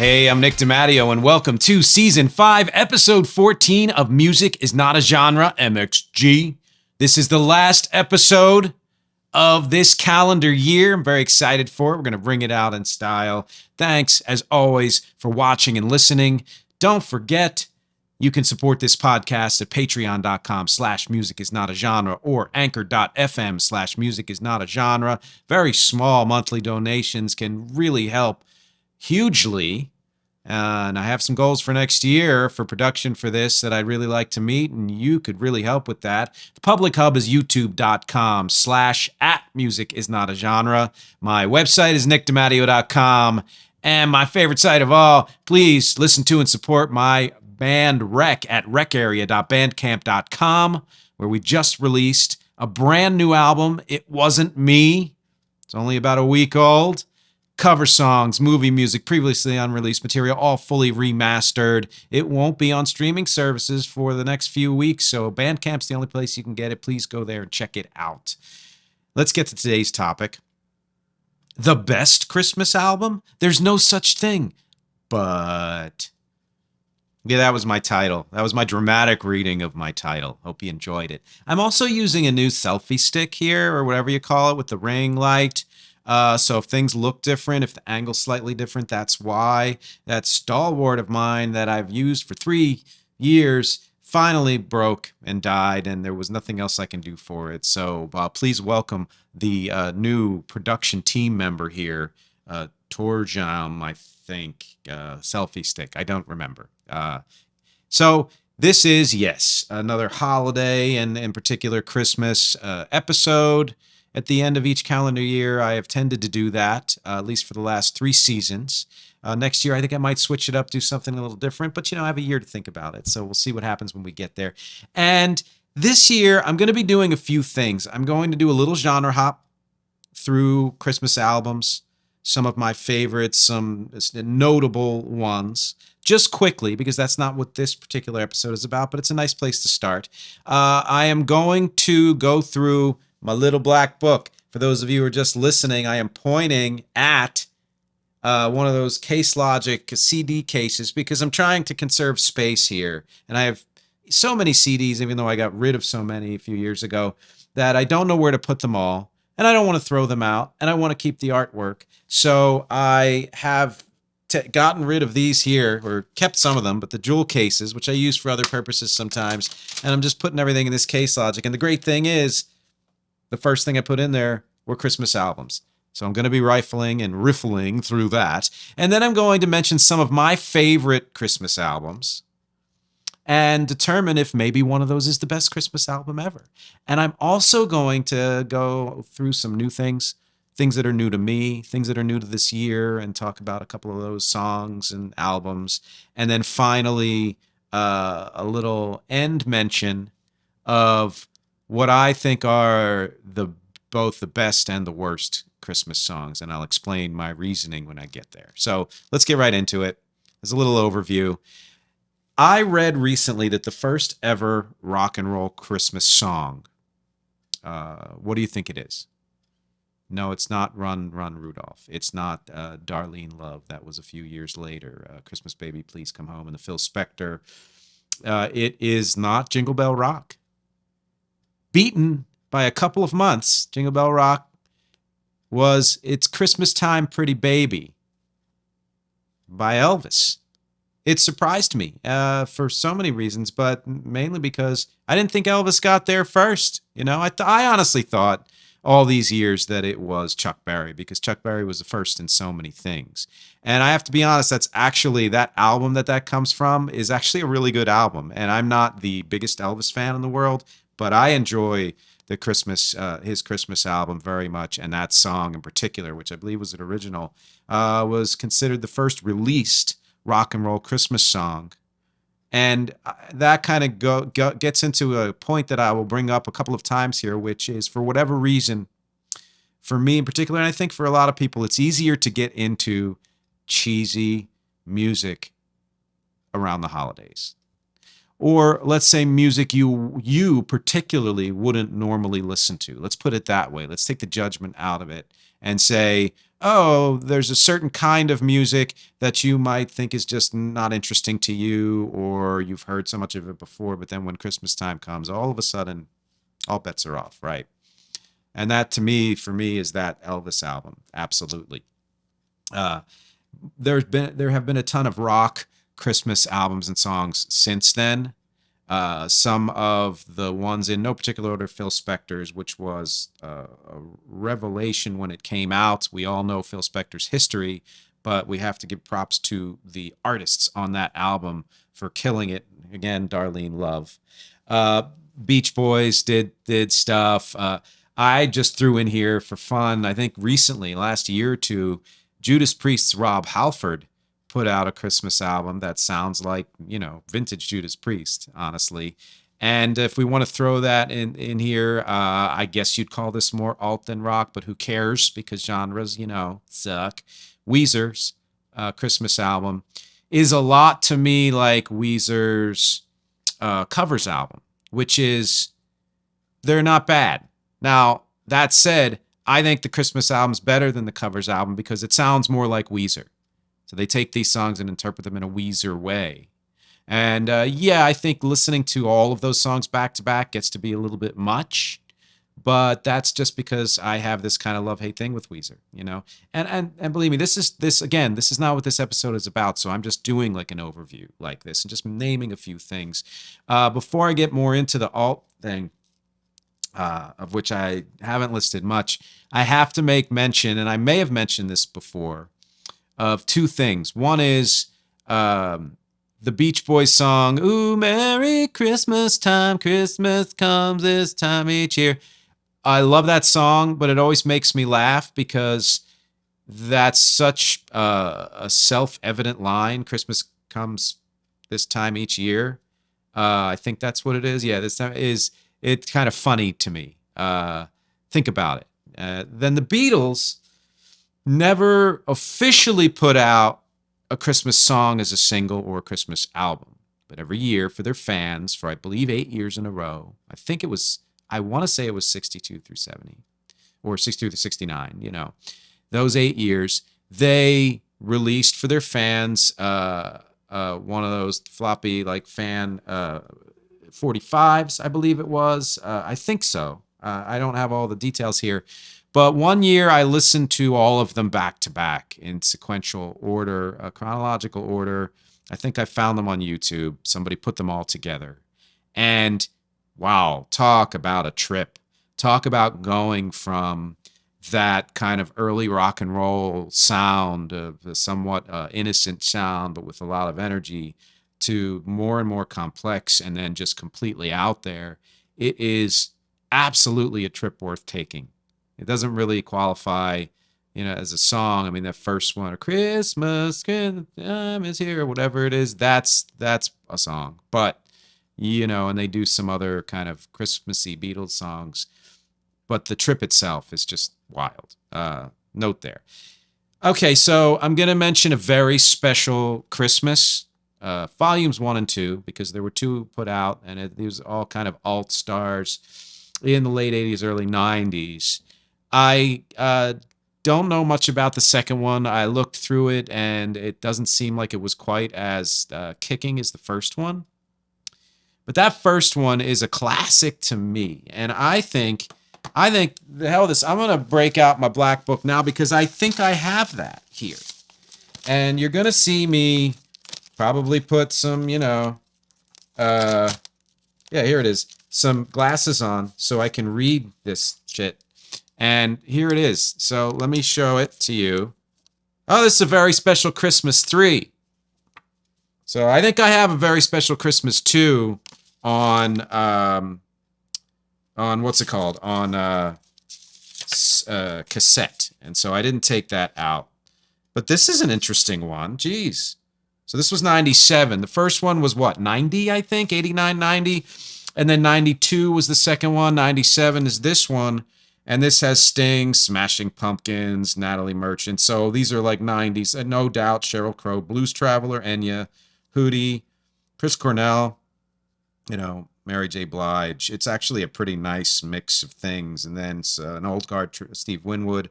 Hey, I'm Nick DeMatteo, and welcome to Season 5, Episode 14 of Music is Not a Genre, MxG. This is the last episode of this calendar year. I'm very excited for it. We're going to bring it out in style. Thanks, as always, for watching and listening. Don't forget, you can support this podcast at patreon.com/musicisnotagenre or anchor.fm/musicisnotagenre. Very small monthly donations can really help hugely. And I have some goals for next year for production for this that I'd really like to meet, and you could really help with that. The public hub is youtube.com/@musicisnotagenre. My website is nickdematteo.com. And my favorite site of all, please listen to and support my band Rec at recarea.bandcamp.com, where we just released a brand new album. It Wasn't Me. It's only about a week old. Cover songs, movie music, previously unreleased material, all fully remastered. It won't be on streaming services for the next few weeks, so Bandcamp's the only place you can get it. Please go there and check it out. Let's get to today's topic. The best Christmas album? There's no such thing. But yeah, that was my title. That was my dramatic reading of my title. Hope you enjoyed it. I'm also using a new selfie stick here, or whatever you call it, with the ring light. So if things look different, if the angle's slightly different, that's why. That stalwart of mine that I've used for 3 years finally broke and died, and there was nothing else I can do for it. So please welcome the new production team member here, Torjam, I think, selfie stick. I don't remember. So this is, yes, another holiday, and in particular Christmas episode. At the end of each calendar year, I have tended to do that, at least for the last 3 seasons. Next year, I think I might switch it up, do something a little different. But, I have a year to think about it. So we'll see what happens when we get there. And this year, I'm going to be doing a few things. I'm going to do a little genre hop through Christmas albums, some of my favorites, some notable ones, just quickly, because that's not what this particular episode is about, but it's a nice place to start. I am going to go through my little black book. For those of you who are just listening, I am pointing at one of those Case Logic CD cases because I'm trying to conserve space here. And I have so many CDs, even though I got rid of so many a few years ago, that I don't know where to put them all. And I don't want to throw them out. And I want to keep the artwork. So I have gotten rid of these here, or kept some of them, but the jewel cases, which I use for other purposes sometimes. And I'm just putting everything in this Case Logic. And the great thing is, the first thing I put in there were Christmas albums. So I'm going to be riffling through that. And then I'm going to mention some of my favorite Christmas albums and determine if maybe one of those is the best Christmas album ever. And I'm also going to go through some new things that are new to me, things that are new to this year, and talk about a couple of those songs and albums. And then finally, a little end mention of what I think are both the best and the worst Christmas songs, and I'll explain my reasoning when I get there. So let's get right into it. As a little overview, I read recently that the first ever rock and roll Christmas song, what do you think it is? No, it's not Run, Run, Rudolph. It's not Darlene Love. That was a few years later. Christmas Baby, Please Come Home, and the Phil Spector. It is not Jingle Bell Rock. Beaten by a couple of months, Jingle Bell Rock was It's Christmas Time, Pretty Baby by Elvis. It surprised me for so many reasons, but mainly because I didn't think Elvis got there first. I honestly thought all these years that it was Chuck Berry, because Chuck Berry was the first in so many things. And I have to be honest, that's actually, that album that comes from is actually a really good album. And I'm not the biggest Elvis fan in the world, but I enjoy the his Christmas album very much, and that song in particular, which I believe was an original, was considered the first released rock and roll Christmas song. And that kind of gets into a point that I will bring up a couple of times here, which is, for whatever reason, for me in particular, and I think for a lot of people, it's easier to get into cheesy music around the holidays. Or let's say music you particularly wouldn't normally listen to. Let's put it that way. Let's take the judgment out of it and say, oh, there's a certain kind of music that you might think is just not interesting to you, or you've heard so much of it before, but then when Christmas time comes, all of a sudden, all bets are off, right? And that to me, for me, is that Elvis album. Absolutely. Uh, there have been a ton of rock Christmas albums and songs since then. Some of the ones in no particular order, Phil Spector's, which was a revelation when it came out. We all know Phil Spector's history, but we have to give props to the artists on that album for killing it. Again, Darlene Love. Beach Boys did stuff. I just threw in here for fun, I think recently, last year or two, Judas Priest's Rob Halford put out a Christmas album that sounds like, vintage Judas Priest, honestly. And if we want to throw that in here, I guess you'd call this more alt than rock, but who cares? Because genres, suck. Weezer's Christmas album is a lot to me like Weezer's covers album, which is, they're not bad. Now, that said, I think the Christmas album's better than the covers album because it sounds more like Weezer. So they take these songs and interpret them in a Weezer way. And I think listening to all of those songs back to back gets to be a little bit much. But that's just because I have this kind of love-hate thing with Weezer, And believe me, this is not what this episode is about. So I'm just doing like an overview like this and just naming a few things. Before I get more into the alt thing, of which I haven't listed much, I have to make mention, and I may have mentioned this before, of two things. One is the Beach Boys song, "Ooh, Merry Christmas Time, Christmas comes this time each year." I love that song, but it always makes me laugh because that's such a self-evident line. Christmas comes this time each year. I think that's what it is. Yeah, this time is... It's kind of funny to me. Think about it. Then the Beatles never officially put out a Christmas song as a single or a Christmas album. But every year for their fans, for I believe 8 years in a row, I want to say it was 62 through 70 or 62 through 69, those 8 years, they released for their fans one of those floppy like fan 45s, I believe it was. I think so. I don't have all the details here. But one year I listened to all of them back to back in sequential order, chronological order. I think I found them on YouTube. Somebody put them all together. And wow, talk about a trip. Talk about going from that kind of early rock and roll sound, of a somewhat innocent sound, but with a lot of energy, to more and more complex and then just completely out there. It is absolutely a trip worth taking. It doesn't really qualify, as a song. I mean, that first one, Christmas time is here, or whatever it is, that's a song. But, and they do some other kind of Christmassy Beatles songs. But the trip itself is just wild. Note there. Okay, so I'm going to mention a very special Christmas. Volumes 1 and 2, because there were 2 put out, and it was all kind of alt stars in the late 80s, early 90s. I don't know much about the second one. I looked through it, and it doesn't seem like it was quite as kicking as the first one. But that first one is a classic to me, and I think the hell with this. I'm going to break out my black book now because I think I have that here. And you're going to see me probably put some, here it is, some glasses on so I can read this shit. And here it is. So let me show it to you. Oh, this is a very special Christmas 3. So I think I have a very special Christmas 2 on what's it called? On cassette. And so I didn't take that out. But this is an interesting one. Jeez. So this was 97. The first one was what? 90, I think? 89, 90. And then 92 was the second one. 97 is this one. And this has Sting, Smashing Pumpkins, Natalie Merchant. So these are like 90s. And no doubt, Sheryl Crow, Blues Traveler, Enya, Hootie, Chris Cornell, Mary J. Blige. It's actually a pretty nice mix of things. And then an old guard, Steve Winwood,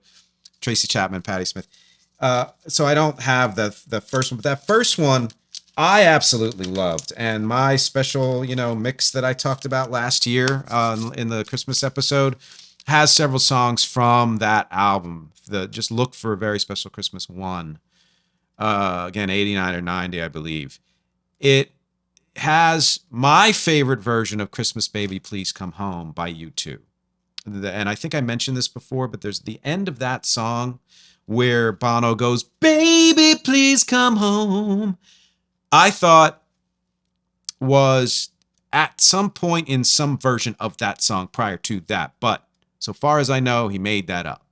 Tracy Chapman, Patti Smith. So I don't have the first one, but that first one I absolutely loved. And my special, mix that I talked about last year in the Christmas episode has several songs from that album. Just look for a Very Special Christmas 1. Again, 89 or 90, I believe. It has my favorite version of Christmas Baby Please Come Home by U2. And I think I mentioned this before, but there's the end of that song where Bono goes, "Baby, please come home." I thought was at some point in some version of that song prior to that. But so far as I know, he made that up.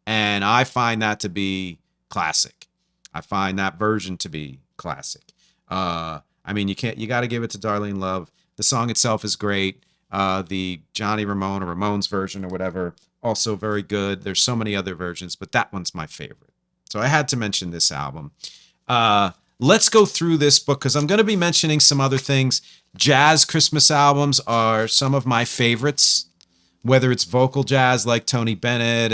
And I find that to be classic. I find that version to be classic. You got to give it to Darlene Love. The song itself is great. The Johnny Ramone or Ramone's version or whatever, also very good. There's so many other versions, but that one's my favorite. So I had to mention this album. Let's go through this book because I'm going to be mentioning some other things. Jazz Christmas albums are some of my favorites, whether it's vocal jazz like Tony Bennett,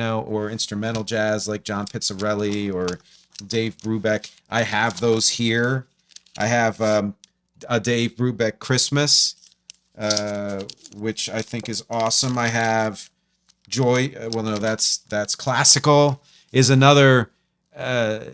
or instrumental jazz like John Pizzarelli or Dave Brubeck. I have those here. I have a Dave Brubeck Christmas, which I think is awesome. I have Joy. That's classical. Is another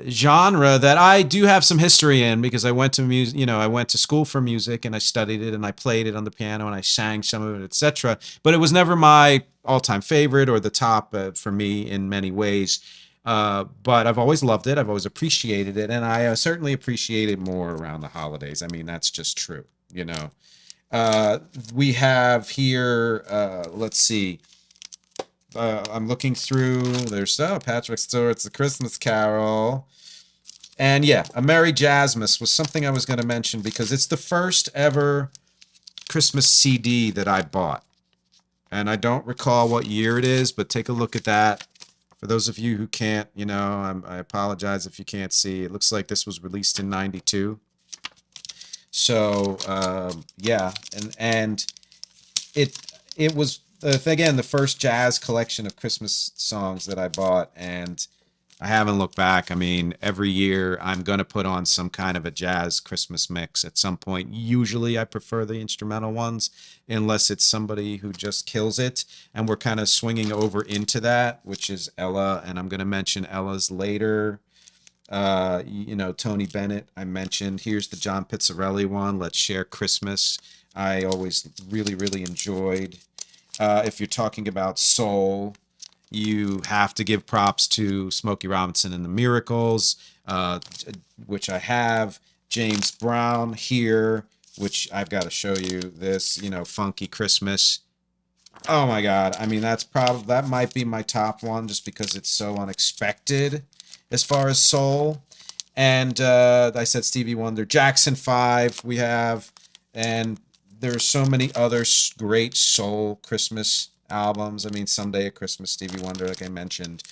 genre that I do have some history in because I went to music. I went to school for music and I studied it and I played it on the piano and I sang some of it, etc. But it was never my all-time favorite or the top for me in many ways. But I've always loved it. I've always appreciated it, and I certainly appreciate it more around the holidays. I mean, that's just true. We have here. Let's see. I'm looking through. There's Patrick Stewart's The Christmas Carol. And yeah, A Merry Jazzmas was something I was going to mention because it's the first ever Christmas CD that I bought. And I don't recall what year it is, but take a look at that. For those of you who can't, I apologize if you can't see. It looks like this was released in 92. So, yeah. And it was... again, the first jazz collection of Christmas songs that I bought, and I haven't looked back. I mean, every year I'm going to put on some kind of a jazz Christmas mix at some point. Usually I prefer the instrumental ones, unless it's somebody who just kills it. And we're kind of swinging over into that, which is Ella, and I'm going to mention Ella's later. Tony Bennett, I mentioned. Here's the John Pizzarelli one, Let's Share Christmas. I always really, really enjoyed. If you're talking about soul, you have to give props to Smokey Robinson and the Miracles, which I have. James Brown here, which I've got to show you this, Funky Christmas. Oh my God. I mean, that might be my top one just because it's so unexpected as far as soul. And I said Stevie Wonder, Jackson 5 we have, and there's so many other great soul Christmas albums. I mean, Someday at Christmas, Stevie Wonder, like I mentioned.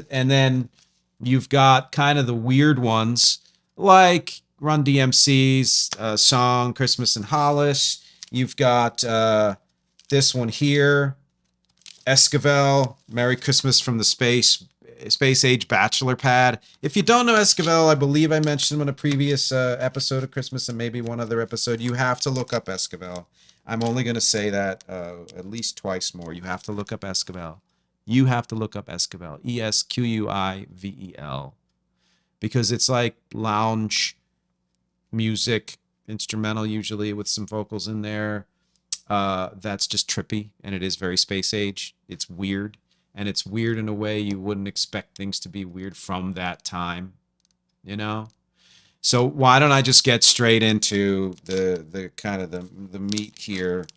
And then you've got kind of the weird ones, like Run DMC's song, Christmas in Hollis. You've got this one here, Esquivel, Merry Christmas from the Space Age Bachelor Pad. If you don't know Esquivel, I believe I mentioned him in a previous episode of Christmas and maybe one other episode. You have to look up Esquivel. I'm only going to say that at least twice more. You have to look up Esquivel. You have to look up Esquivel. Esquivel. Because it's like lounge music, instrumental usually with some vocals in there. That's just trippy, and it is very space age. It's weird. And it's weird in a way you wouldn't expect things to be weird from that time, So why don't I just get straight into the kind of the meat here,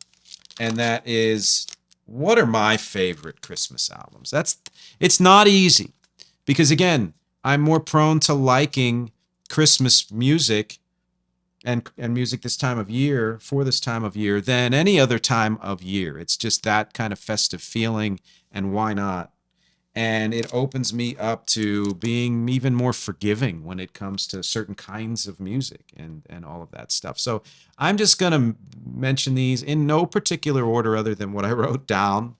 and that is, what are my favorite Christmas albums? It's not easy because again, I'm more prone to liking Christmas music and music this time of year for this time of year than any other time of year. It's just that kind of festive feeling. And why not? And it opens me up to being even more forgiving when it comes to certain kinds of music and all of that stuff. So I'm just going to mention these in no particular order other than what I wrote down.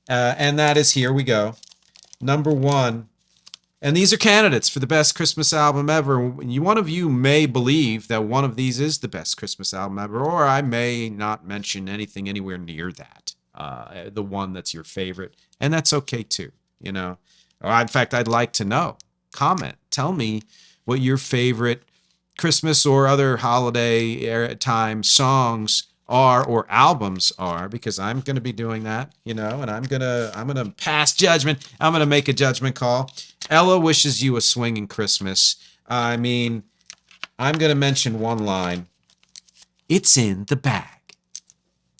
And that is, here we go. number one, and these are candidates for the best Christmas album ever. One of you may believe that one of these is the best Christmas album ever, or I may not mention anything anywhere near that. The one that's your favorite, and that's okay too. You know, or in fact, I'd like to know. Comment, tell me what your favorite Christmas or other holiday time songs are or albums are, because I'm going to be doing that, you know, and I'm going to pass judgment. I'm going to make a judgment call. Ella wishes you a swinging Christmas. I mean, I'm going to mention one line. It's in the bag.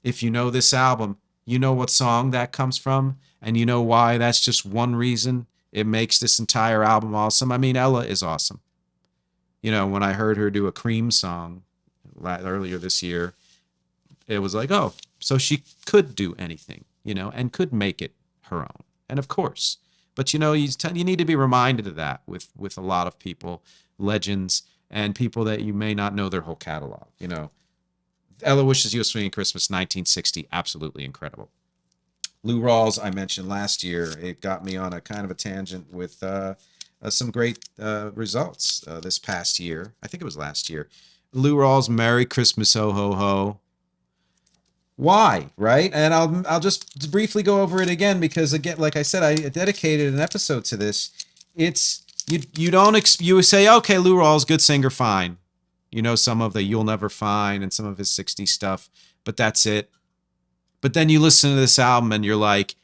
If you know this album, you know what song that comes from, and you know why that's just one reason it makes this entire album awesome. I mean, Ella is awesome. You know, when I heard her do a Cream song earlier this year, it was like, oh, so she could do anything, you know, and could make it her own. And of course, but you know, you need to be reminded of that with a lot of people, legends, and people that you may not know their whole catalog. You know, Ella Wishes You a Swinging Christmas, 1960, absolutely incredible. Lou Rawls, I mentioned last year, it got me on a kind of a tangent with some great results this past year. I think it was last year. Lou Rawls, Merry Christmas, Ho Ho Ho. Why, right? And I'll just briefly go over it again, because again, like I said, I dedicated an episode to this. It's you don't you say, okay, Lou Rawls, good singer, fine. You know, some of the You'll Never Find and some of his 60s stuff, but that's it. But then you listen to this album and you're like,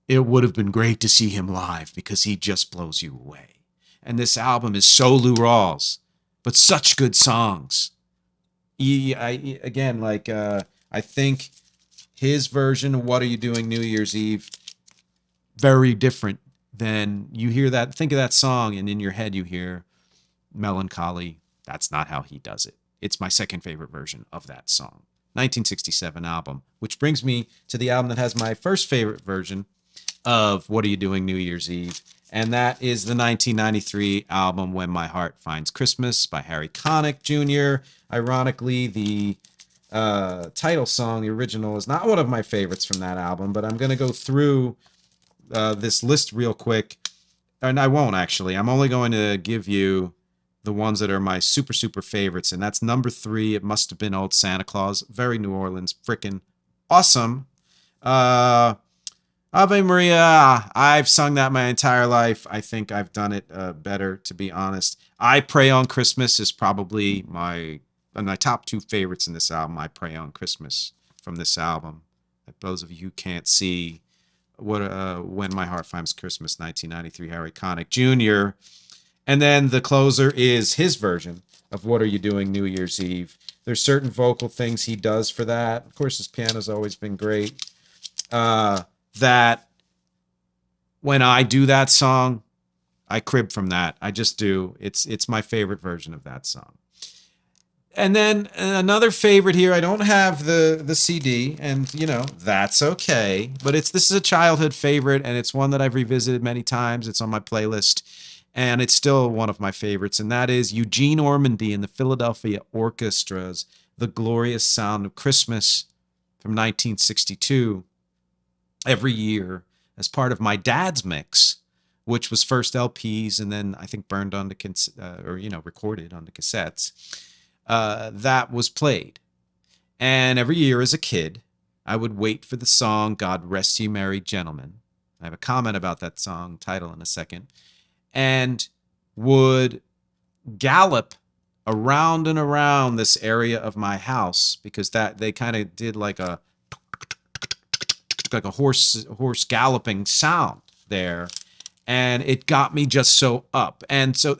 it would have been great to see him live because he just blows you away. And this album is so Lou Rawls, but such good songs. I think his version of What Are You Doing New Year's Eve, very different than you hear that. Think of that song and in your head you hear Melancholy. That's not how he does it. It's my second favorite version of that song. 1967 album, which brings me to the album that has my first favorite version of What Are You Doing New Year's Eve, and that is the 1993 album When My Heart Finds Christmas by Harry Connick Jr. Ironically, the title song, the original, is not one of my favorites from that album, but I'm going to go through this list real quick, and I won't actually. I'm only going to give you the ones that are my super, super favorites, and that's number 3, It Must Have Been Old Santa Claus. Very New Orleans, freaking awesome. Ave Maria, I've sung that my entire life. I think I've done it better, to be honest. I Pray on Christmas is probably my top 2 favorites in this album. I Pray on Christmas from this album. Those of you who can't see When My Heart Finds Christmas, 1993, Harry Connick Jr., and then the closer is his version of What Are You Doing New Year's Eve. There's certain vocal things he does for that. Of course, his piano's always been great. That when I do that song, I crib from that. I just do. It's my favorite version of that song. And then another favorite here, I don't have the CD, and you know, that's okay. But this is a childhood favorite, and it's one that I've revisited many times. It's on my playlist, and it's still one of my favorites, and that is Eugene Ormandy and the Philadelphia Orchestra's The Glorious Sound of Christmas from 1962. Every year, as part of my dad's mix, which was first LPs and then I think burned onto recorded onto cassettes, that was played. And every year as a kid, I would wait for the song God Rest Ye Merry Gentlemen. I have a comment about that song title in a second. And would gallop around and around this area of my house, because that they kind of did like a horse galloping sound there, and it got me just so up. And so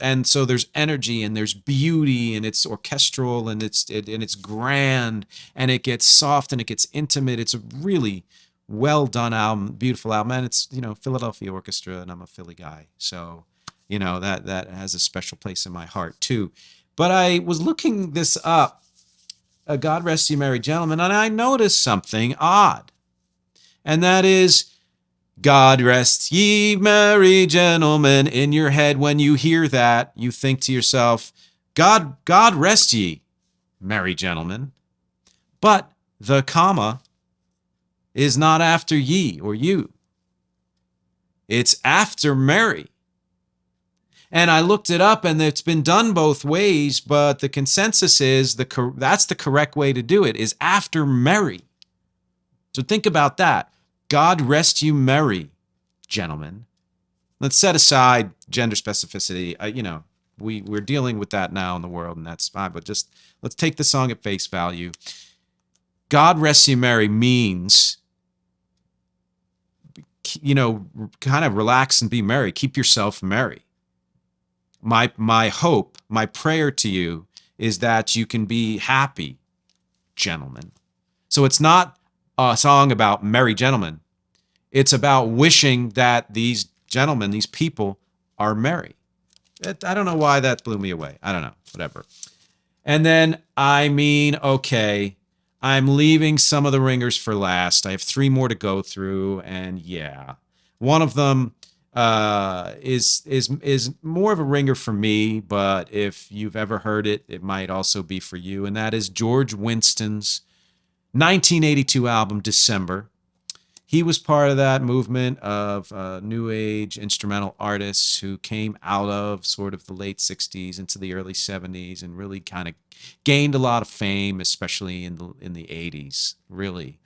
there's energy and there's beauty, and it's orchestral and it's grand, and it gets soft and it gets intimate. It's a really well done album, beautiful album, and it's, you know, Philadelphia Orchestra, and I'm a Philly guy, so you know that has a special place in my heart too. But I was looking this up, God Rest Ye Merry Gentlemen, and I noticed something odd. And that is, God rest ye merry gentlemen. In your head, when you hear that, you think to yourself, God rest ye, merry gentlemen. But the comma is not after ye or you. It's after Mary. And I looked it up, and it's been done both ways, but the consensus is that's the correct way to do it, is after Mary. So think about that. God rest you merry, gentlemen. Let's set aside gender specificity. We're dealing with that now in the world, and that's fine. But just let's take the song at face value. God rest you merry means, kind of relax and be merry. Keep yourself merry. My hope, my prayer to you is that you can be happy, gentlemen. So it's not a song about merry gentlemen. It's about wishing that these gentlemen, these people, are merry. I don't know why that blew me away. I don't know. Whatever. And then, okay, I'm leaving some of the ringers for last. I have 3 more to go through, and yeah. One of them is more of a ringer for me, but if you've ever heard it, it might also be for you, and that is George Winston's 1982 album, December. He was part of that movement of new age instrumental artists who came out of sort of the late 60s into the early 70s and really kind of gained a lot of fame, especially in the 80s, really.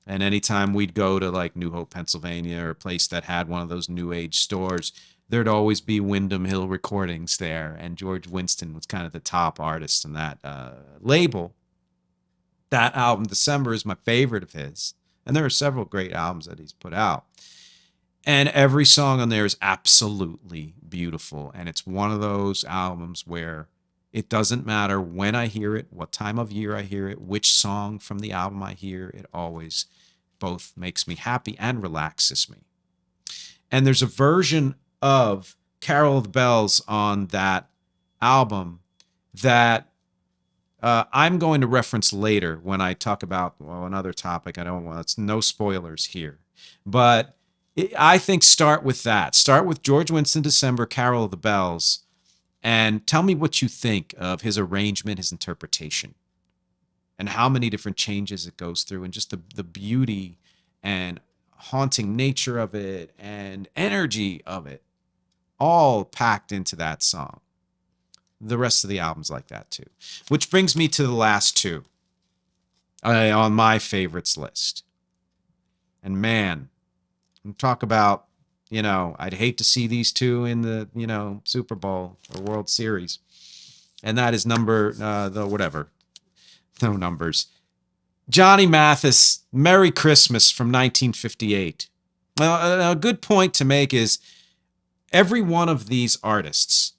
And anytime we'd go to like New Hope, Pennsylvania, or a place that had one of those new age stores, there'd always be Windham Hill Recordings there. And George Winston was kind of the top artist in that label. That album, December, is my favorite of his. And there are several great albums that he's put out. And every song on there is absolutely beautiful. And it's one of those albums where it doesn't matter when I hear it, what time of year I hear it, which song from the album I hear, it always both makes me happy and relaxes me. And there's a version of Carol of the Bells on that album that I'm going to reference later when I talk about another topic. It's no spoilers here. But I think start with that. Start with George Winston, December, Carol of the Bells, and tell me what you think of his arrangement, his interpretation, and how many different changes it goes through, and just the beauty and haunting nature of it and energy of it, all packed into that song. The rest of the album's like that too. Which brings me to the last 2 on my favorites list. And man, talk about, I'd hate to see these 2 in the, Super Bowl or World Series. And that is no numbers. Johnny Mathis, Merry Christmas from 1958. Well, a good point to make is every one of these artists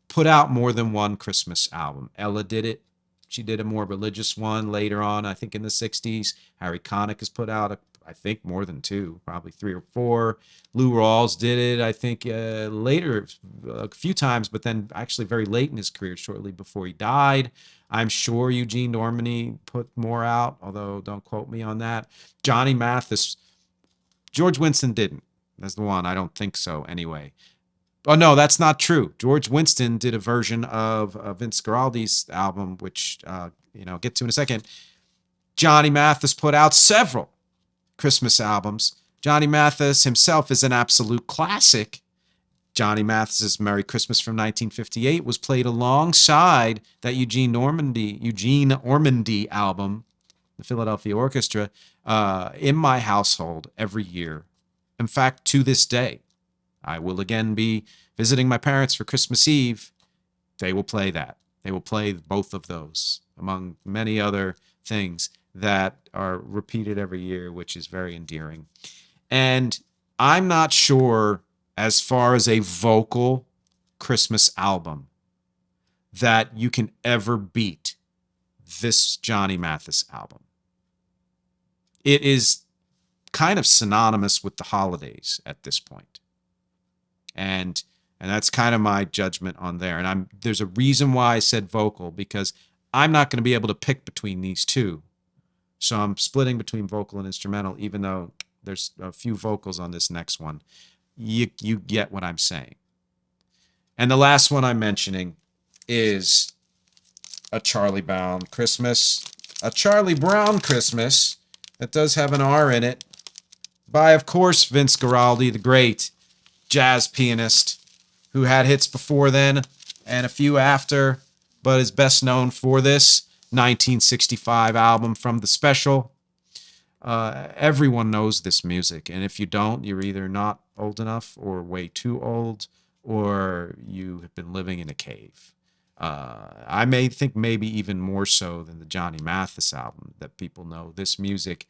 put out more than one Christmas album. Ella did it. She did a more religious one later on, I think in the 60s. Harry Connick has put out, I think, more than 2, probably 3 or 4. Lou Rawls did it, I think, later a few times, but then actually very late in his career, shortly before he died. I'm sure Eugene Normandy put more out, although don't quote me on that. Johnny Mathis, George Winston didn't. That's the one. I don't think so anyway. Oh, no, that's not true. George Winston did a version of Vince Guaraldi's album, which, get to in a second. Johnny Mathis put out several Christmas albums. Johnny Mathis himself is an absolute classic. Johnny Mathis's Merry Christmas from 1958 was played alongside that Eugene Ormandy album, the Philadelphia Orchestra, in my household every year. In fact, to this day, I will again be visiting my parents for Christmas Eve. They will play that. They will play both of those, among many other things that are repeated every year, which is very endearing. And I'm not sure, as far as a vocal Christmas album, that you can ever beat this Johnny Mathis album. It is kind of synonymous with the holidays at this point. And that's kind of my judgment on there. And there's a reason why I said vocal, because I'm not going to be able to pick between these 2. So I'm splitting between vocal and instrumental, even though there's a few vocals on this next one. You get what I'm saying. And the last one I'm mentioning is a Charlie Brown Christmas. A Charlie Brown Christmas that does have an R in it, by, of course, Vince Guaraldi, the great. jazz pianist who had hits before then and a few after, but is best known for this 1965 album from The Special. Everyone knows this music, and if you don't, you're either not old enough or way too old, or you have been living in a cave. I may think maybe even more so than the Johnny Mathis album that people know this music.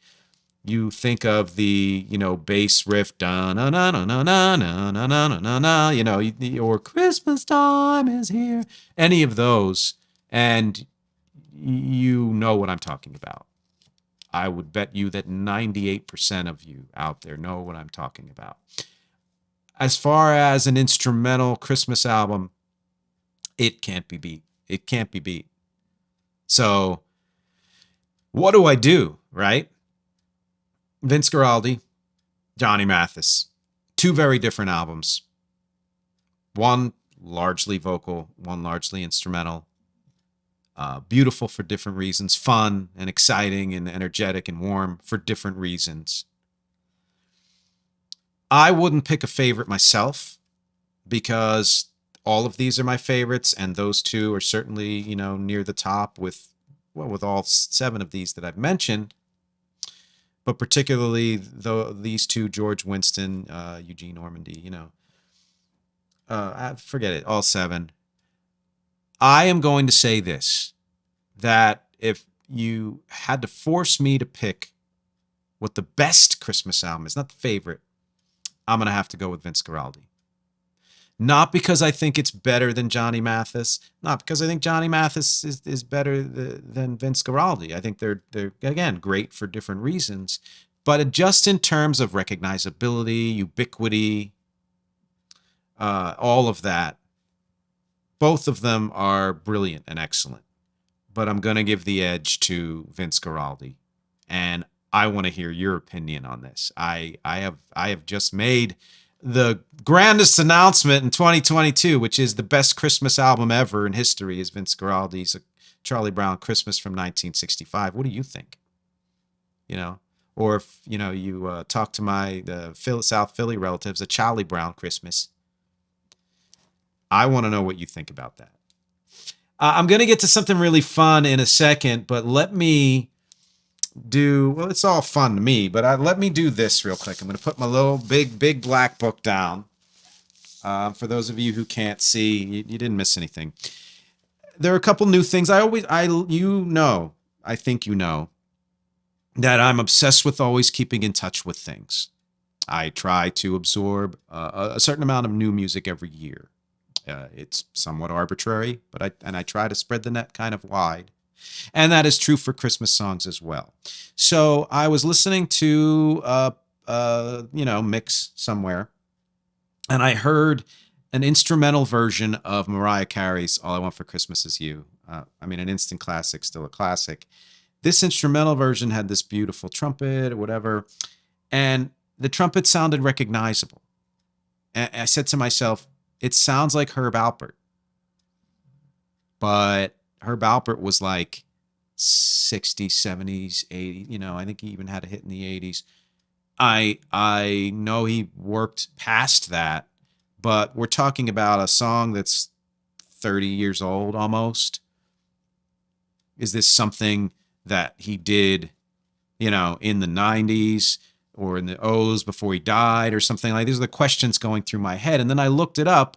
You think of the, bass riff, da na na na na na na na na na na, or Christmas time is here, any of those, and you know what I'm talking about. I would bet you that 98% of you out there know what I'm talking about. As far as an instrumental Christmas album, it can't be beat. It can't be beat. So what do I do, right? Vince Guaraldi, Johnny Mathis, two very different albums. One largely vocal, one largely instrumental. Beautiful for different reasons, fun and exciting and energetic and warm for different reasons. I wouldn't pick a favorite myself because all of these are my favorites, and those two are certainly, near the top with all 7 of these that I've mentioned. But particularly these two, George Winston, Eugene Ormandy, forget it, all 7. I am going to say this, that if you had to force me to pick what the best Christmas album is, not the favorite, I'm going to have to go with Vince Guaraldi. Not because I think it's better than Johnny Mathis, not because I think Johnny Mathis is better than Vince Guaraldi. I think they're again great for different reasons, but just in terms of recognizability, ubiquity, all of that, both of them are brilliant and excellent. But I'm going to give the edge to Vince Guaraldi, and I want to hear your opinion on this. I have just made the grandest announcement in 2022, which is the best Christmas album ever in history is Vince Guaraldi's Charlie Brown Christmas from 1965. What do you think? Or if, you talk to my South Philly relatives, a Charlie Brown Christmas. I want to know what you think about that. I'm going to get to something really fun in a second, but let me it's all fun to me, but let me do this real quick. I'm going to put my little big black book down. For those of you who can't see, you didn't miss anything. There are a couple new things. I think that I'm obsessed with always keeping in touch with things. I try to absorb a certain amount of new music every year. It's somewhat arbitrary, but I try to spread the net kind of wide. And that is true for Christmas songs as well. So I was listening to, Mix somewhere, and I heard an instrumental version of Mariah Carey's All I Want for Christmas Is You. An instant classic, still a classic. This instrumental version had this beautiful trumpet or whatever, and the trumpet sounded recognizable. And I said to myself, it sounds like Herb Alpert. But Herb Alpert was like 60s, 70s, 80s. I think he even had a hit in the 80s. I know he worked past that, but we're talking about a song that's 30 years old almost. Is this something that he did, in the 90s or in the O's before he died or something like that? These are the questions going through my head. And then I looked it up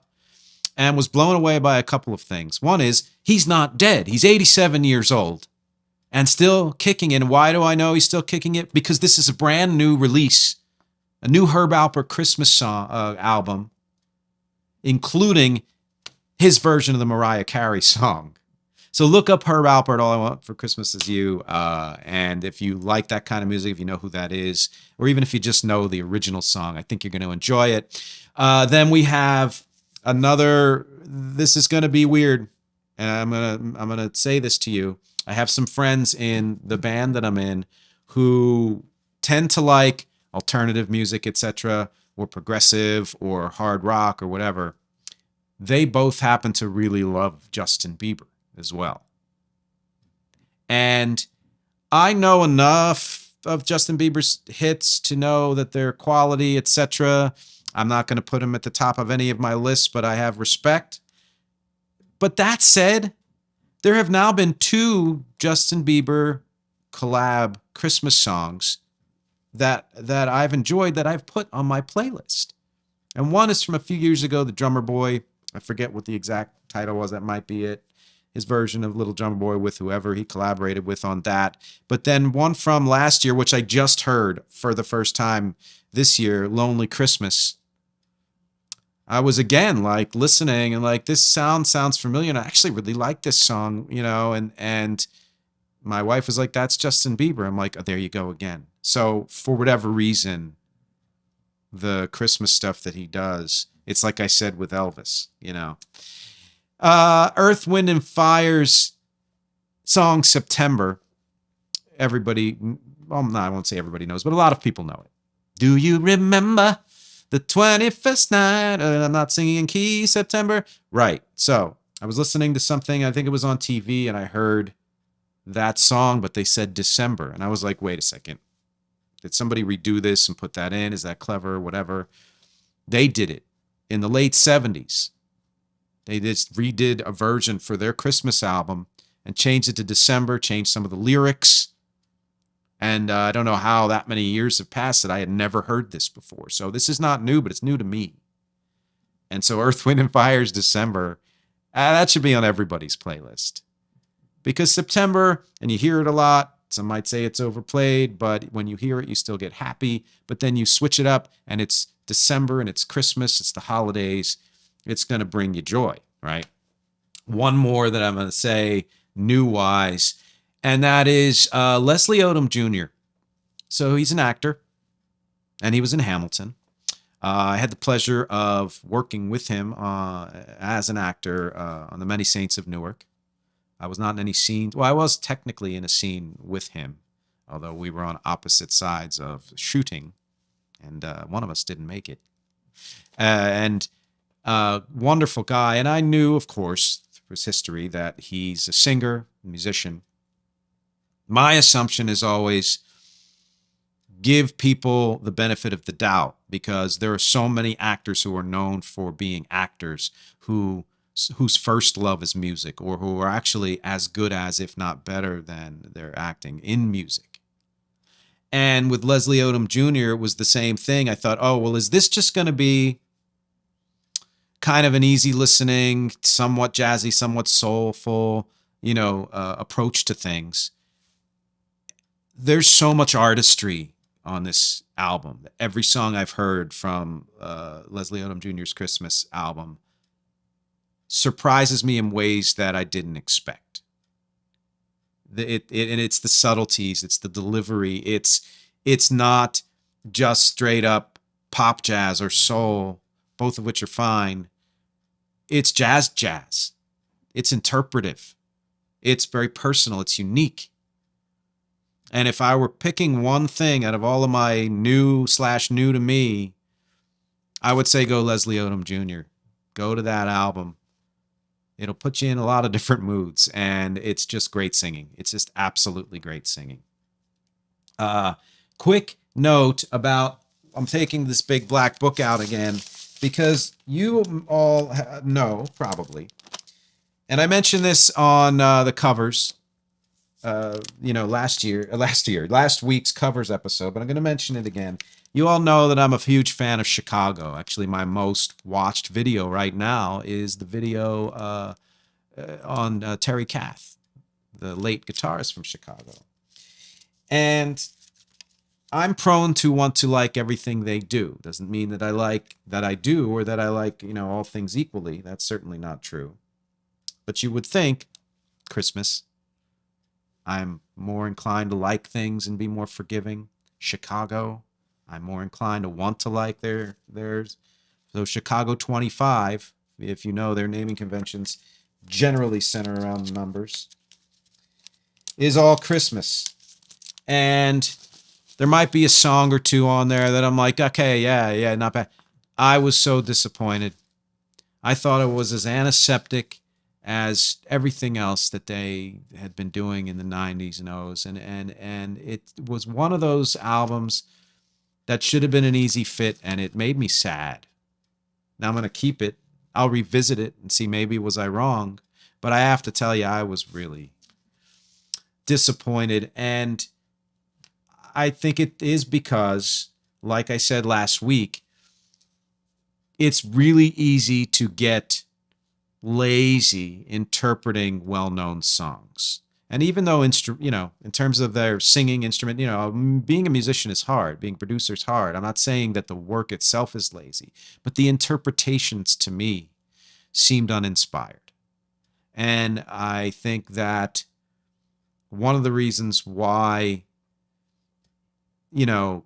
and was blown away by a couple of things. One is he's not dead. He's 87 years old and still kicking it. And why do I know he's still kicking it? Because this is a brand new release, a new Herb Alpert Christmas song album, including his version of the Mariah Carey song. So look up Herb Alpert, All I Want for Christmas Is You. And if you like that kind of music, if you know who that is, or even if you just know the original song, I think you're going to enjoy it. Then we have another, this is going to be weird, and I'm going to say this to you. I have some friends in the band that I'm in who tend to like alternative music, etc., or progressive or hard rock or whatever. They both happen to really love Justin Bieber as well. And I know enough of Justin Bieber's hits to know that they're quality, etc. I'm not going to put him at the top of any of my lists, but I have respect. But that said, there have now been 2 Justin Bieber collab Christmas songs that I've enjoyed, that I've put on my playlist. And one is from a few years ago, The Drummer Boy. I forget what the exact title was. That might be it. His version of Little Drummer Boy with whoever he collaborated with on that. But then one from last year, which I just heard for the first time this year, Lonely Christmas. I was again like listening and like, this sounds familiar. And I actually really like this song, you know, and my wife was like, that's Justin Bieber. I'm like, oh, there you go again. So for whatever reason, the Christmas stuff that he does, it's like I said with Elvis, you know. Earth, Wind, and Fire's song September. Everybody, well, no, I won't say everybody knows, but a lot of people know it. Do you remember the 21st night? I'm not singing in key, September. Right. So I was listening to something, I think it was on TV, and I heard that song, but they said December. And I was like, wait a second. Did somebody redo this and put that in? Is that clever? Whatever. They did it in the late 70s. They just redid a version for their Christmas album and changed it to December, changed some of the lyrics. And I don't know how that many years have passed that I had never heard this before. So this is not new, but it's new to me. And so Earth, Wind, and Fire's December, that should be on everybody's playlist. Because September, and you hear it a lot, some might say it's overplayed, but when you hear it, you still get happy. But then you switch it up, and it's December, and it's Christmas, it's the holidays. It's going to bring you joy, right? One more that I'm going to say new-wise, and that is Leslie Odom Jr. So he's an actor, and he was in Hamilton. I had the pleasure of working with him as an actor on The Many Saints of Newark. I was not in any scenes. Well, I was technically in a scene with him, although we were on opposite sides of shooting, and one of us didn't make it. Wonderful guy. And I knew, of course, through his history, that he's a singer, musician. My assumption is always give people the benefit of the doubt, because there are so many actors who are known for being actors whose first love is music, or who are actually as good as, if not better than, their acting in music. And with Leslie Odom Jr., it was the same thing. I thought, oh, well, is this just going to be kind of an easy listening, somewhat jazzy, somewhat soulful, approach to things? There's so much artistry on this album. Every song I've heard from Leslie Odom Jr.'s Christmas album surprises me in ways that I didn't expect. And it's the subtleties, it's the delivery, it's not just straight up pop jazz or soul, both of which are fine. It's jazz. It's interpretive. It's very personal. It's unique. And if I were picking one thing out of all of my new to me, I would say go Leslie Odom Jr. Go to that album. It'll put you in a lot of different moods, and it's just great singing. It's just absolutely great singing. Quick note about, I'm taking this big black book out again, because you all know, probably, and I mentioned this on the covers, last week's covers episode, but I'm going to mention it again. You all know that I'm a huge fan of Chicago. Actually, my most watched video right now is the video on Terry Kath, the late guitarist from Chicago. And I'm prone to want to like everything they do. Doesn't mean that I like that I do, or that I like, all things equally. That's certainly not true. But you would think, Christmas, I'm more inclined to like things and be more forgiving. Chicago, I'm more inclined to want to like theirs. So Chicago 25, if you know, their naming conventions generally center around numbers, is all Christmas. And there might be a song or two on there that I'm like, okay, yeah, not bad. I was so disappointed. I thought it was as antiseptic as everything else that they had been doing in the 90s and 00s. And it was one of those albums that should have been an easy fit, and it made me sad. Now I'm going to keep it. I'll revisit it and see maybe was I wrong. But I have to tell you, I was really disappointed. And I think it is because, like I said last week, it's really easy to get lazy interpreting well-known songs. And even though, in terms of their singing instrument, being a musician is hard, being a producer is hard. I'm not saying that the work itself is lazy, but the interpretations to me seemed uninspired. And I think that one of the reasons why,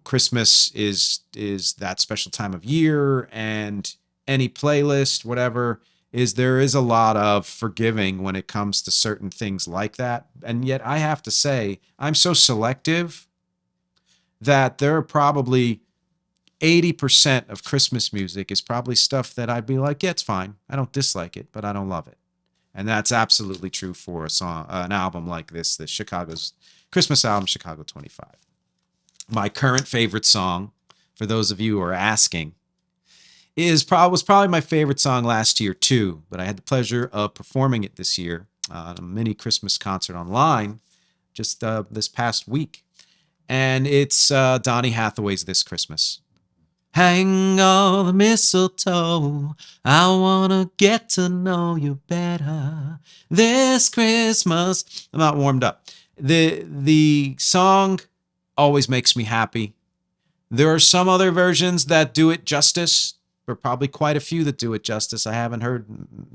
Christmas is that special time of year, and any playlist, whatever, is there is a lot of forgiving when it comes to certain things like that. And yet I have to say, I'm so selective that there are probably 80% of Christmas music is probably stuff that I'd be like, yeah, it's fine. I don't dislike it, but I don't love it. And that's absolutely true for a song, an album like this, the Chicago's Christmas album, Chicago 25. My current favorite song, for those of you who are asking, was probably my favorite song last year too, but I had the pleasure of performing it this year on a mini Christmas concert online just this past week. And it's Donny Hathaway's This Christmas. Hang all the mistletoe, I wanna get to know you better this Christmas. I'm not warmed up. The song always makes me happy. There are some other versions that do it justice. There are probably quite a few that do it justice. I haven't heard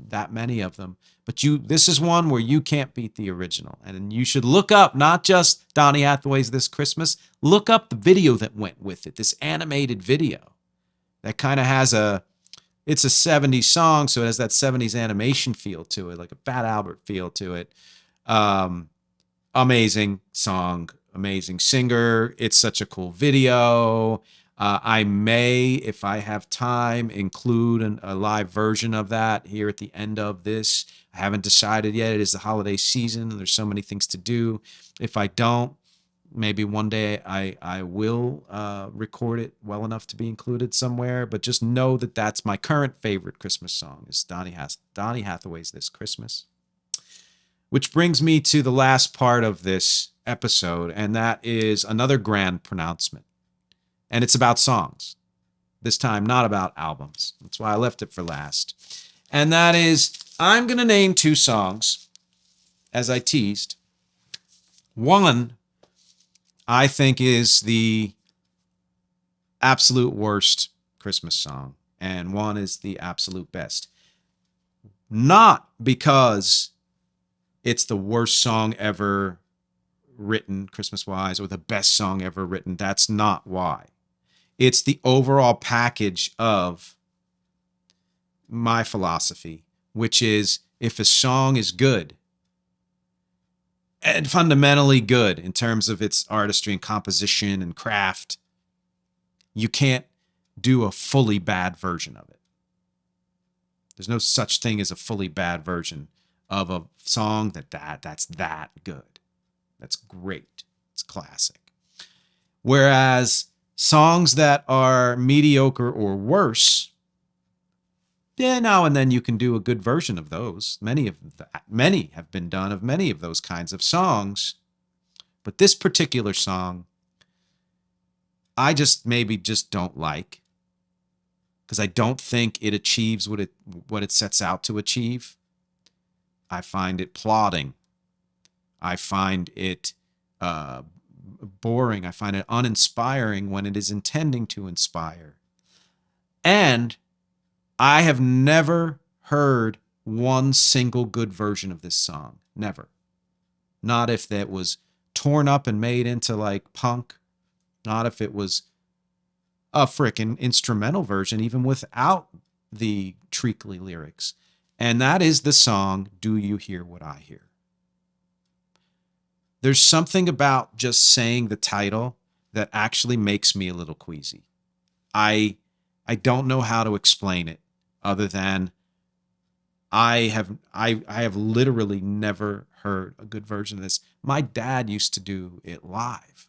that many of them. But this is one where you can't beat the original. And you should look up not just Donny Hathaway's This Christmas, look up the video that went with it, this animated video that kind of has it's a 70s song, so it has that 70s animation feel to it, like a Fat Albert feel to it. Amazing song, amazing singer. It's such a cool video. I may, if I have time, include a live version of that here at the end of this. I haven't decided yet. It is the holiday season, and there's so many things to do. If I don't, maybe one day I will record it well enough to be included somewhere. But just know that that's my current favorite Christmas song, is Donny Hathaway's This Christmas. Which brings me to the last part of this episode, and that is another grand pronouncement. And it's about songs. This time, not about albums. That's why I left it for last. And that is, I'm going to name two songs, as I teased. One, I think, is the absolute worst Christmas song. And one is the absolute best. Not because it's the worst song ever written, Christmas-wise, or the best song ever written. That's not why. It's the overall package of my philosophy, which is, if a song is good, and fundamentally good in terms of its artistry and composition and craft, you can't do a fully bad version of it. There's no such thing as a fully bad version of a song that's that good. That's great. It's classic. Whereas songs that are mediocre or worse, yeah, now and then you can do a good version of those. Many have been done of many of those kinds of songs. But this particular song, I just don't like, because I don't think it achieves what it sets out to achieve. I find it plodding. I find it boring. I find it uninspiring when it is intending to inspire. And I have never heard one single good version of this song. Never. Not if that was torn up and made into like punk. Not if it was a frickin' instrumental version, even without the treacly lyrics. And that is the song, Do You Hear What I Hear? There's something about just saying the title that actually makes me a little queasy. I don't know how to explain it other than I have literally never heard a good version of this. My dad used to do it live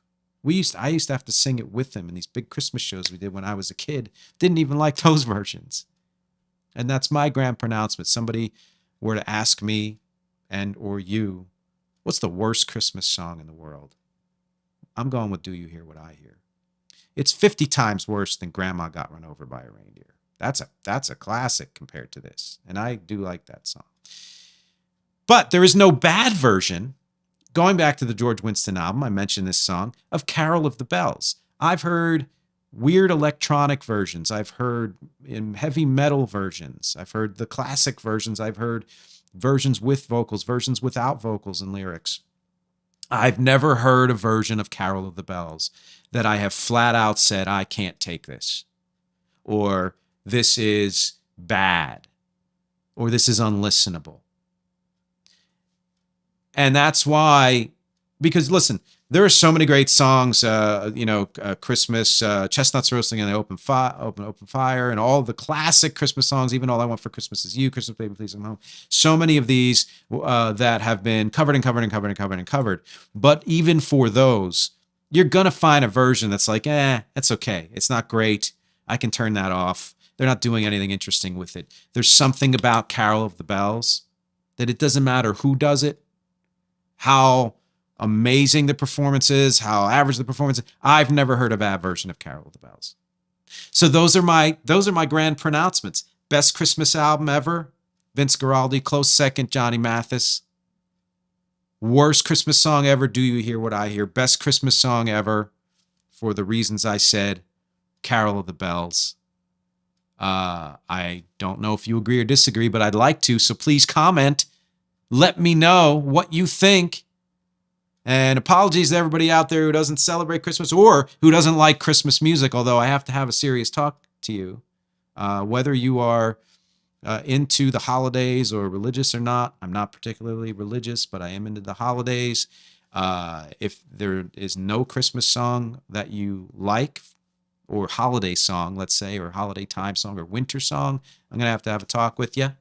I used to have to sing it with him in these big Christmas shows we did when I was a kid. Didn't even like those versions. And that's my grand pronouncement. Somebody were to ask me or you, what's the worst Christmas song in the world? I'm going with Do You Hear What I Hear? It's 50 times worse than Grandma Got Run Over by a Reindeer. That's a classic compared to this. And I do like that song. But there is no bad version. Going back to the George Winston album, I mentioned this song, of Carol of the Bells. I've heard weird electronic versions. I've heard in heavy metal versions. I've heard the classic versions. I've heard versions with vocals, versions without vocals and lyrics. I've never heard a version of Carol of the Bells that I have flat out said, I can't take this, or this is bad, or this is unlistenable. And that's why, because listen, there are so many great songs, Christmas, Chestnuts Roasting in the Open Fire, and all the classic Christmas songs, even All I Want for Christmas Is You, Christmas Baby Please Come Home. So many of these that have been covered. But even for those, you're going to find a version that's like, it's okay. It's not great. I can turn that off. They're not doing anything interesting with it. There's something about Carol of the Bells that it doesn't matter who does it, how amazing the performance is, how average the performance is. I've never heard a bad version of Carol of the Bells. So those are my grand pronouncements. Best Christmas album ever, Vince Guaraldi. Close second, Johnny Mathis. Worst Christmas song ever, Do You Hear What I Hear? Best Christmas song ever, for the reasons I said, Carol of the Bells. I don't know if you agree or disagree, but I'd like to, so please comment. Let me know what you think. And apologies to everybody out there who doesn't celebrate Christmas or who doesn't like Christmas music, although I have to have a serious talk to you. Whether you are into the holidays or religious or not, I'm not particularly religious, but I am into the holidays. If there is no Christmas song that you like, or holiday song, let's say, or holiday time song or winter song, I'm going to have a talk with you.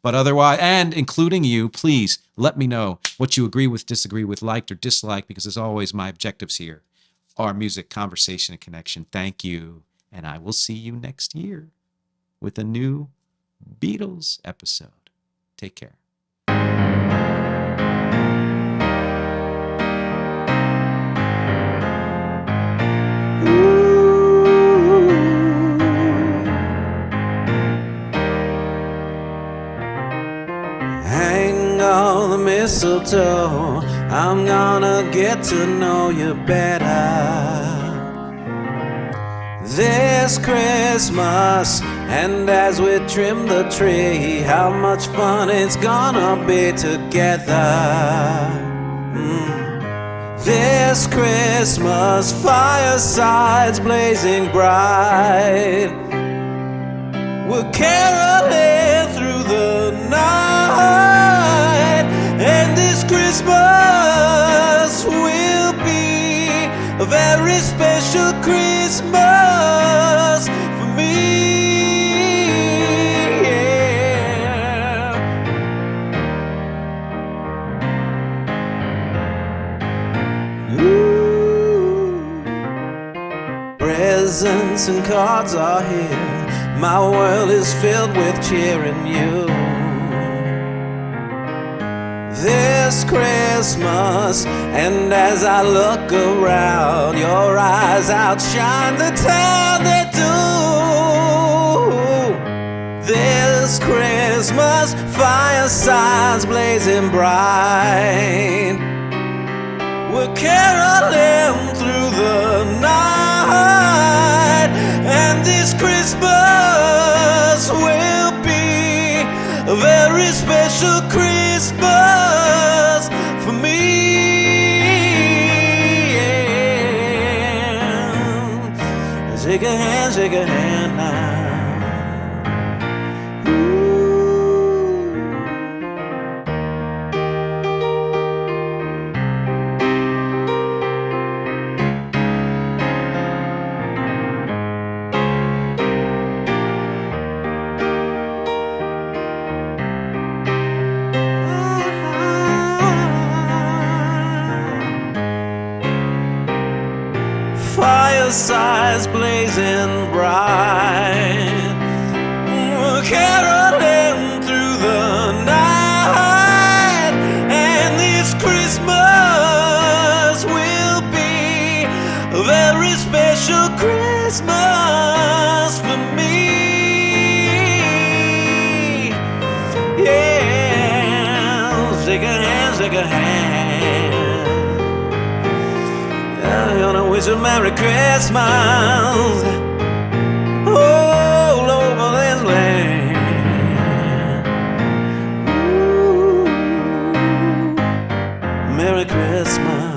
But otherwise, and including you, please let me know what you agree with, disagree with, liked or disliked, because as always, my objectives here are music, conversation, and connection. Thank you. And I will see you next year with a new Beatles episode. Take care. On the mistletoe, I'm gonna get to know you better this Christmas. And as we trim the tree, how much fun it's gonna be together. This Christmas, firesides blazing bright, we're caroling through the night. And this Christmas will be a very special Christmas for me. Yeah. Ooh. Presents and cards are here. My world is filled with cheering you. This Christmas, and as I look around, your eyes outshine the town they do. This Christmas, firesides blazing bright, we're caroling through the night. And this Christmas will be a very special Christmas for me. Yeah. Shake a hand now. firesides blazing bright, caroling through the night. And this Christmas will be a very special Christmas for me. Yeah, shake a hand, shake a hand. I'm gonna wish you a Merry Christmas all over this land. Ooh, Merry Christmas.